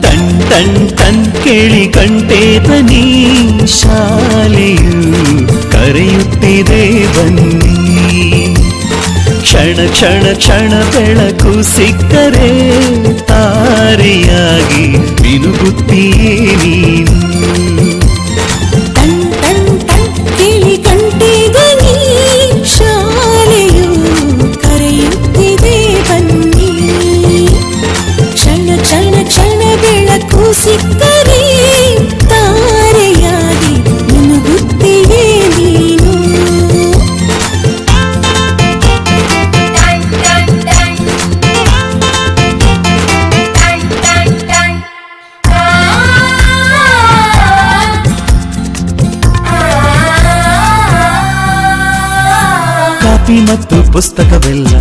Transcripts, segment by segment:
ton ton ton ಕೇಳಿ ಕಂಠೇತ ನೀ ಶಾಲೆಯು ಕರೆಯುತ್ತಿದೆ ಬನ್ನಿ ಕ್ಷಣ ಕ್ಷಣ ಕ್ಷಣ ಬೆಳಕು ಸಿಕ್ಕರೆ ತಾರೆಯಾಗಿ ಮಿನುಗುತ್ತೀಯೇ ನೀನು ಟನ್ ಟನ್ ಟನ್ ಕೇಳಿ ಕಂಠೇತ ನೀ ಶಾಲೆಯು ಕರೆಯುತ್ತಿದೆ ಬನ್ನಿ ಕ್ಷಣ ಕ್ಷಣ ಕ್ಷಣ ಬೆಳಕು ಸಿಕ್ಕರೆ ತಾರೆಯಾಗಿ ಮಿನುಗುತ್ತೀಯೇ ನೀನು ಕಾಪಿ ಮತ್ತು ಪುಸ್ತಕವೆಲ್ಲ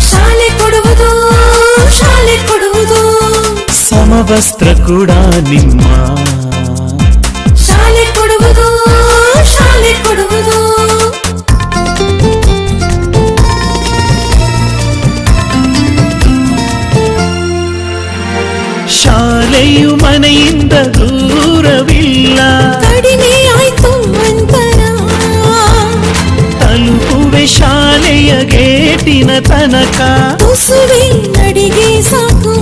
ಶಾಲೆ ಕೊಡುವುದು ಸಮವಸ್ತ್ರ ಕೂಡ ನಿಮ್ಮ ಶಾಲೆ ಕೊಡುವುದು ಶಾಲೆಯು ಮನೆಯಿಂದ ದೂರವಿಲ್ಲ ಕಡಿಮೆ ಆಯ್ತು ಅಂತರ ತಲುಪುವೆ ಶಾಲೆಯ ಗೇಟಿನ ತನಕ ತುಸುವೆ ನಡಿಗೆ ಸಾಕು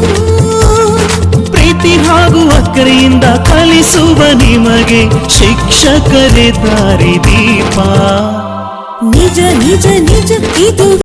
ಪ್ರೀತಿ ಹಾಗೂ ಅಕ್ಕರೆಯಿಂದ ಕಲಿಸುವ ನಿಮಗೆ ಶಿಕ್ಷಕರೇ ದಾರಿ ದೀಪ ನಿಜ ನಿಜ ನಿಜ ಇದು